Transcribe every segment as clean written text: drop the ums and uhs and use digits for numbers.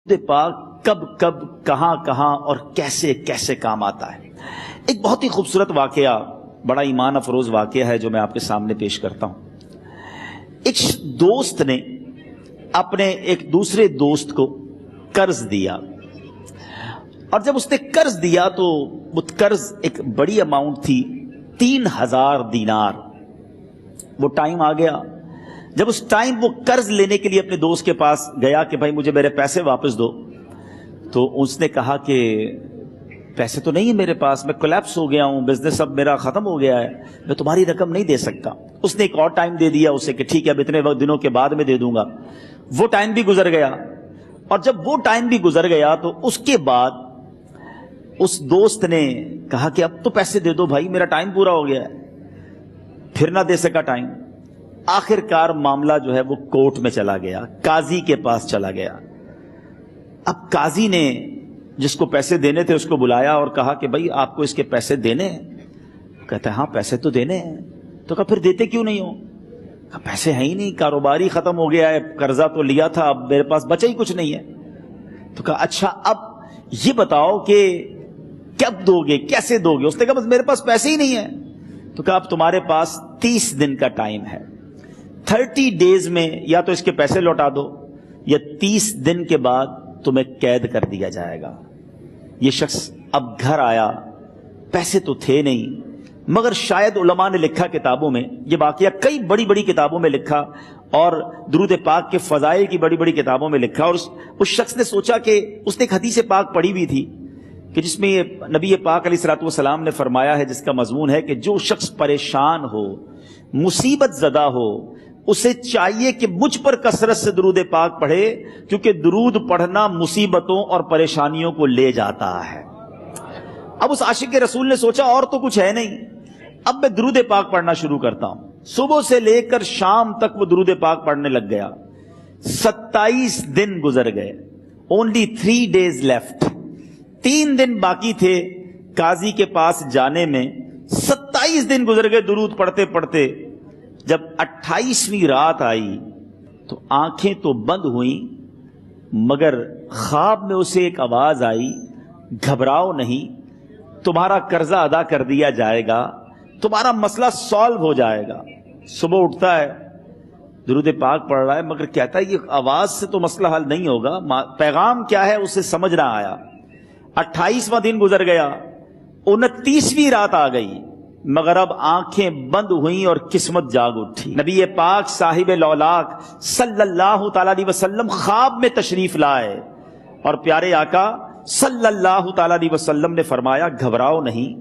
پاک کب کب کہاں کہاں اور کیسے کیسے کام آتا ہے۔ ایک بہت ہی خوبصورت واقعہ، بڑا ایمان افروز واقعہ ہے جو میں آپ کے سامنے پیش کرتا ہوں۔ ایک دوست نے اپنے ایک دوسرے دوست کو قرض دیا، اور جب اس نے قرض دیا تو وہ قرض ایک بڑی اماؤنٹ تھی، 3000 دینار۔ وہ ٹائم آ گیا جب اس ٹائم وہ قرض لینے کے لیے اپنے دوست کے پاس گیا کہ بھائی مجھے میرے پیسے واپس دو، تو اس نے کہا کہ پیسے تو نہیں ہے میرے پاس، میں کولیپس ہو گیا ہوں، بزنس اب میرا ختم ہو گیا ہے، میں تمہاری رقم نہیں دے سکتا۔ اس نے ایک اور ٹائم دے دیا اسے کہ ٹھیک ہے اب اتنے دنوں کے بعد میں دے دوں گا۔ وہ ٹائم بھی گزر گیا، اور جب وہ ٹائم بھی گزر گیا تو اس کے بعد اس دوست نے کہا کہ اب تو پیسے دے دو بھائی، میرا ٹائم پورا ہو گیا ہے۔ پھر نہ دے سکا ٹائم۔ آخر کار معاملہ جو ہے وہ کورٹ میں چلا گیا، قاضی کے پاس چلا گیا۔ اب قاضی نے جس کو پیسے دینے تھے اس کو بلایا اور کہا کہ بھائی آپ کو اس کے پیسے دینے ہیں؟ کہتا ہے ہاں پیسے تو دینے ہیں۔ تو کہا پھر دیتے کیوں نہیں ہو؟ کہا پیسے ہیں ہی نہیں، کاروبار ہی ختم ہو گیا ہے، قرضہ تو لیا تھا، اب میرے پاس بچا ہی کچھ نہیں ہے۔ تو کہا اچھا اب یہ بتاؤ کہ کب دو گے، کیسے دو گے؟ اس نے کہا بس میرے پاس پیسے ہی نہیں ہیں۔ تو کہا اب تمہارے پاس 30 دن کا ٹائم ہے، 30 ڈیز میں یا تو اس کے پیسے لوٹا دو یا 30 دن کے بعد تمہیں قید کر دیا جائے گا۔ یہ شخص اب گھر آیا، پیسے تو تھے نہیں، مگر شاید علماء نے لکھا کتابوں میں، یہ واقعہ کئی بڑی بڑی کتابوں میں لکھا اور درود پاک کے فضائل کی بڑی بڑی کتابوں میں لکھا، اور اس شخص نے سوچا کہ اس نے ایک حدیث پاک پڑھی ہوئی تھی کہ جس میں نبی پاک علیہ الصلوۃ والسلام نے فرمایا ہے، جس کا مضمون ہے کہ جو شخص پریشان ہو، مصیبت زدہ ہو، اسے چاہیے کہ مجھ پر کثرت سے درود پاک پڑھے، کیونکہ درود پڑھنا مصیبتوں اور پریشانیوں کو لے جاتا ہے۔ اب اس عاشق رسول نے سوچا اور تو کچھ ہے نہیں، اب میں درود پاک پڑھنا شروع کرتا ہوں۔ صبح سے لے کر شام تک وہ درود پاک پڑھنے لگ گیا۔ 27 دن گزر گئے، only 3 days left، 3 دن باقی تھے قاضی کے پاس جانے میں۔ 27 دن گزر گئے درود پڑھتے پڑھتے۔ جب 28ویں رات آئی تو آنکھیں تو بند ہوئیں، مگر خواب میں اسے ایک آواز آئی، گھبراؤ نہیں، تمہارا قرضہ ادا کر دیا جائے گا، تمہارا مسئلہ سالو ہو جائے گا۔ صبح اٹھتا ہے، درود پاک پڑھ رہا ہے، مگر کہتا ہے یہ آواز سے تو مسئلہ حل نہیں ہوگا، پیغام کیا ہے اسے سمجھ نہ آیا۔ 28واں دن گزر گیا، 29ویں رات آ گئی، مگر اب آنکھیں بند ہوئیں اور قسمت جاگ اٹھی۔ نبی پاک صاحب لولاک صلی اللہ تعالی علیہ وسلم خواب میں تشریف لائے، اور پیارے آقا صلی اللہ تعالی علیہ وسلم نے فرمایا گھبراؤ نہیں،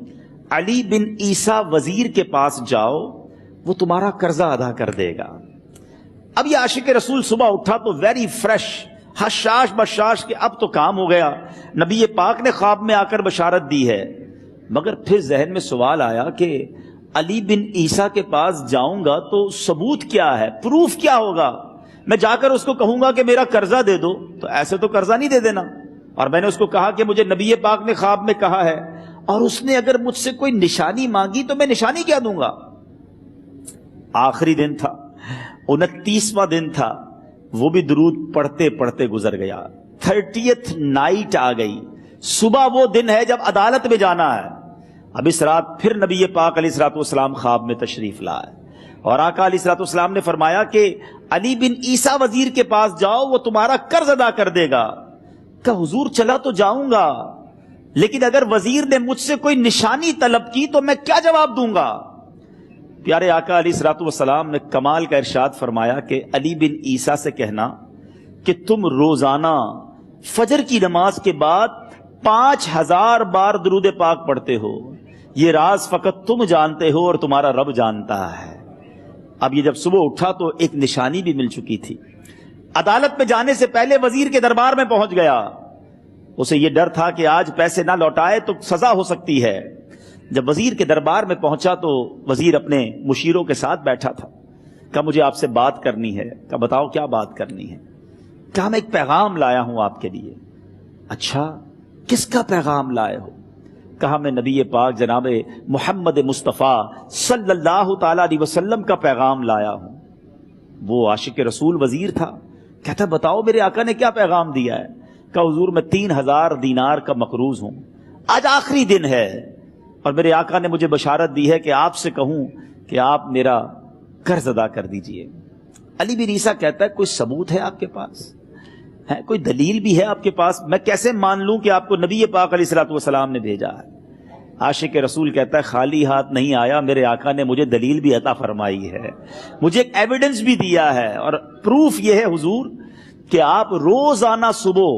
علی بن عیسیٰ وزیر کے پاس جاؤ، وہ تمہارا قرضہ ادا کر دے گا۔ اب یہ عاشق رسول صبح اٹھا تو ویری فریش، حشاش بشاش کہ اب تو کام ہو گیا، نبی پاک نے خواب میں آ کر بشارت دی ہے۔ مگر پھر ذہن میں سوال آیا کہ علی بن عیسیٰ کے پاس جاؤں گا تو ثبوت کیا ہے، پروف کیا ہوگا؟ میں جا کر اس کو کہوں گا کہ میرا قرضہ دے دو تو ایسے تو قرضہ نہیں دے دینا، اور میں نے اس کو کہا کہ مجھے نبی پاک نے خواب میں کہا ہے، اور اس نے اگر مجھ سے کوئی نشانی مانگی تو میں نشانی کیا دوں گا؟ آخری دن تھا، 29واں دن تھا، وہ بھی درود پڑھتے پڑھتے گزر گیا۔ 30th نائٹ آ گئی، صبح وہ دن ہے جب عدالت میں جانا ہے۔ اب اس رات پھر نبی پاک علیہ الصلوۃ والسلام خواب میں تشریف لائے، اور آقا علیہ الصلوۃ والسلام نے فرمایا کہ علی بن عیسیٰ وزیر کے پاس جاؤ، وہ تمہارا قرض ادا کر دے گا۔ کہ حضور چلا تو جاؤں گا، لیکن اگر وزیر نے مجھ سے کوئی نشانی طلب کی تو میں کیا جواب دوں گا؟ پیارے آقا علیہ الصلوۃ والسلام نے کمال کا ارشاد فرمایا کہ علی بن عیسیٰ سے کہنا کہ تم روزانہ فجر کی نماز کے بعد 5000 بار درود پاک پڑھتے ہو، یہ راز فقط تم جانتے ہو اور تمہارا رب جانتا ہے۔ اب یہ جب صبح اٹھا تو ایک نشانی بھی مل چکی تھی۔ عدالت میں جانے سے پہلے وزیر کے دربار میں پہنچ گیا، اسے یہ ڈر تھا کہ آج پیسے نہ لوٹائے تو سزا ہو سکتی ہے۔ جب وزیر کے دربار میں پہنچا تو وزیر اپنے مشیروں کے ساتھ بیٹھا تھا۔ کہا مجھے آپ سے بات کرنی ہے۔ کہا بتاؤ کیا بات کرنی ہے؟ کہا میں ایک پیغام لایا ہوں آپ کے لیے۔ اچھا کس کا پیغام لائے ہو؟ کہا میں نبی پاک جناب محمد مصطفیٰ صلی اللہ تعالی علیہ وسلم کا پیغام لایا ہوں۔ وہ عاشق رسول وزیر تھا، کہتا بتاؤ میرے آقا نے کیا پیغام دیا ہے؟ کہ حضور میں 3000 دینار کا مقروض ہوں، آج آخری دن ہے اور میرے آقا نے مجھے بشارت دی ہے کہ آپ سے کہوں کہ آپ میرا قرض ادا کر دیجئے۔ علی بن عیسیٰ کہتا ہے کوئی ثبوت ہے آپ کے پاس؟ ہے کوئی دلیل بھی ہے آپ کے پاس؟ میں کیسے مان لوں کہ آپ کو نبی پاک علیہ الصلوۃ والسلام نے بھیجا ہے؟ عاشق رسول کہتا ہے خالی ہاتھ نہیں آیا، میرے آقا نے مجھے دلیل بھی عطا فرمائی ہے، مجھے ایک ایویڈنس بھی دیا ہے، اور پروف یہ ہے حضور کہ آپ روزانہ صبح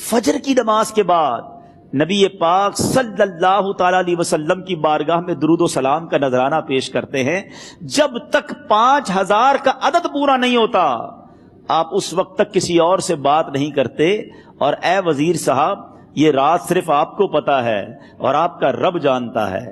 فجر کی نماز کے بعد نبی پاک صلی اللہ تعالی علیہ وسلم کی بارگاہ میں درود و سلام کا نذرانہ پیش کرتے ہیں۔ جب تک 5000 کا عدد پورا نہیں ہوتا آپ اس وقت تک کسی اور سے بات نہیں کرتے، اور اے وزیر صاحب یہ رات صرف آپ کو پتا ہے اور آپ کا رب جانتا ہے۔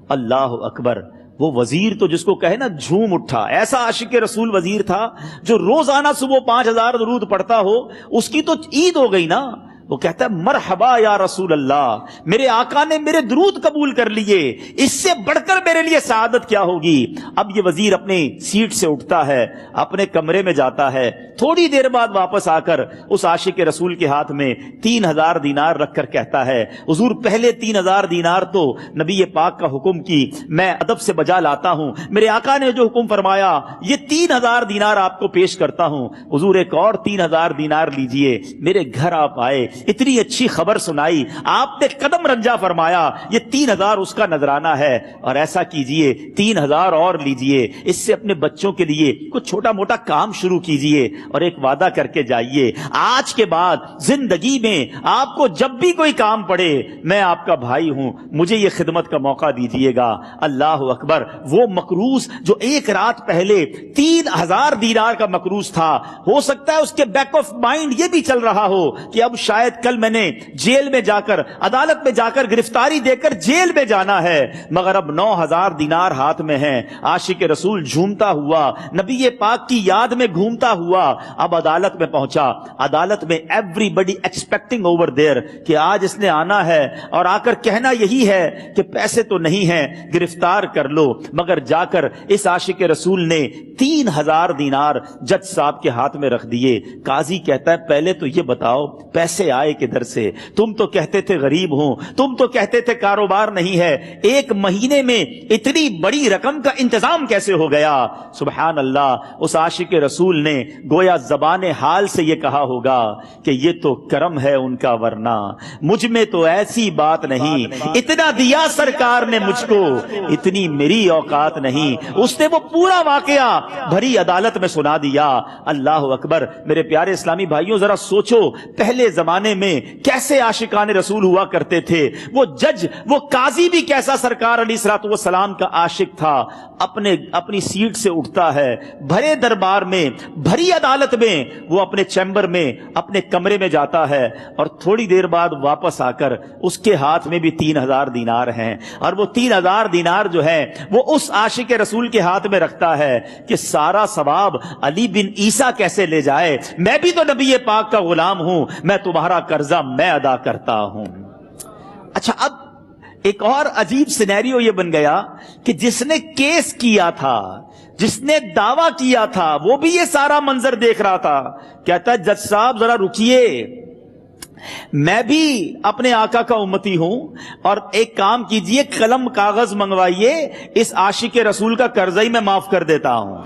اللہ اکبر! وہ وزیر تو جس کو کہے نا جھوم اٹھا، ایسا عاشق رسول وزیر تھا جو روزانہ صبح 5000 درود پڑھتا ہو، اس کی تو عید ہو گئی نا۔ وہ کہتا ہے مرحبا یا رسول اللہ، میرے آقا نے میرے درود قبول کر لیے، اس سے بڑھ کر میرے لیے سعادت کیا ہوگی۔ اب یہ وزیر اپنی سیٹ سے اٹھتا ہے، اپنے کمرے میں جاتا ہے، تھوڑی دیر بعد واپس آ کر اس عاشق رسول کے ہاتھ میں 3000 دینار رکھ کر کہتا ہے حضور پہلے 3000 دینار تو نبی پاک کا حکم کی میں ادب سے بجا لاتا ہوں، میرے آقا نے جو حکم فرمایا یہ 3000 دینار آپ کو پیش کرتا ہوں، حضور ایک اور 3000 دینار لیجئے۔ میرے گھر آپ آئے، اتنی اچھی خبر سنائی، آپ نے قدم رنجا فرمایا، یہ 3000 اس کا نذرانہ ہے، اور ایسا کیجئے 3000 اور لیجئے، اس سے اپنے بچوں کے لیے کچھ چھوٹا موٹا کام شروع کیجئے، اور ایک وعدہ کر کے جائیے آج کے بعد زندگی میں آپ کو جب بھی کوئی کام پڑے میں آپ کا بھائی ہوں، مجھے یہ خدمت کا موقع دیجئے گا۔ اللہ اکبر! وہ مقروض جو ایک رات پہلے 3000 دینار کا مقروض تھا، ہو سکتا ہے اس کے بیک آف مائنڈ یہ بھی چل رہا ہو کہ اب شاید کل میں نے جیل میں جا کر، عدالت میں جا کر گرفتاری دے کر جیل میں جانا ہے، مگر اب 9000 دینار ہاتھ میں ہیں۔ عاشق رسول جھومتا ہوا نبی پاک کی یاد میں گھومتا ہوا اب عدالت میں پہنچا۔ عدالت میں everybody expecting over there کہ آج اس نے آنا ہے اور آ کر کہنا یہی ہے کہ پیسے تو نہیں ہیں، گرفتار کر لو، مگر جا کر اس عاشق رسول نے 3000 دینار جج صاحب کے ہاتھ میں رکھ دیے۔ قاضی کہتا ہے پہلے تو یہ بتاؤ پیسے آئے کدھر سے؟ تم تو کہتے تھے غریب ہوں، تم تو کہتے تھے کاروبار نہیں ہے، ایک مہینے میں اتنی بڑی رقم کا انتظام کیسے ہو گیا؟ سبحان اللہ! اس عاشق رسول نے گویا زبان حال سے یہ کہا ہوگا کہ یہ تو کرم ہے ان کا، ورنہ مجھ میں تو ایسی بات نہیں، اتنا دیا سرکار نے مجھ کو، اتنی میری اوقات نہیں۔ اس نے وہ پورا واقعہ بھری عدالت میں سنا دیا۔ اللہ اکبر! میرے پیارے اسلامی بھائیوں ذرا سوچو پہلے زمانے میں کیسے عاشقان رسول ہوا کرتے تھے، وہ جج، وہ قاضی بھی کیسا سرکار علیہ الصلوۃ والسلام کا عاشق تھا۔ اپنی سیٹ سے اٹھتا ہے، بھرے دربار میں، بھری عدالت میں، وہ اپنے چیمبر میں، اپنے کمرے میں جاتا ہے، اور تھوڑی دیر بعد واپس آ کر اس کے ہاتھ میں بھی 3000 دینار ہیں، اور وہ 3000 دینار جو ہے وہ اس عاشق رسول کے ہاتھ میں رکھتا ہے کہ سارا ثواب علی بن عیسیٰ کیسے لے جائے، میں بھی تو نبی پاک کا غلام ہوں، میں تمہارا قرضہ میں ادا کرتا ہوں۔ اچھا، اب ایک اور عجیب سینیریو یہ بن گیا کہ جس نے کیس کیا تھا، جس نے دعویٰ کیا تھا، وہ بھی یہ سارا منظر دیکھ رہا تھا۔ کہتا ہے جج صاحب ذرا رکیے، میں بھی اپنے آقا کا امتی ہوں، اور ایک کام کیجئے، قلم کاغذ منگوائیے، اس عاشق رسول کا قرضہ ہی میں معاف کر دیتا ہوں۔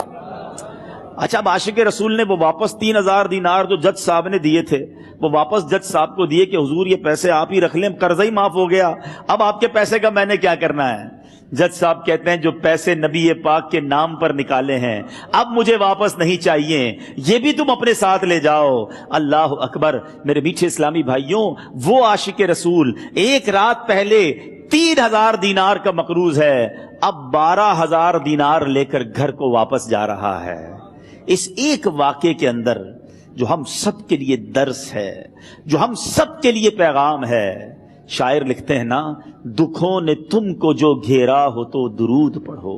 اچھا، اب عاشق رسول نے وہ واپس 3000 دینار جو جج صاحب نے دیے تھے وہ واپس جج صاحب کو دیے کہ حضور یہ پیسے آپ ہی رکھ لیں، قرضہ ہی معاف ہو گیا، اب آپ کے پیسے کا میں نے کیا کرنا ہے؟ جج صاحب کہتے ہیں جو پیسے نبی پاک کے نام پر نکالے ہیں اب مجھے واپس نہیں چاہیے، یہ بھی تم اپنے ساتھ لے جاؤ۔ اللہ اکبر! میرے میٹھے اسلامی بھائیوں، وہ عاشق رسول ایک رات پہلے 3000 دینار کا مقروض ہے، اب 12000 دینار لے کر گھر کو واپس جا رہا ہے۔ اس ایک واقعے کے اندر جو ہم سب کے لیے درس ہے، جو ہم سب کے لیے پیغام ہے، شاعر لکھتے ہیں نا، دکھوں نے تم کو جو گھیرا ہو تو درود پڑھو،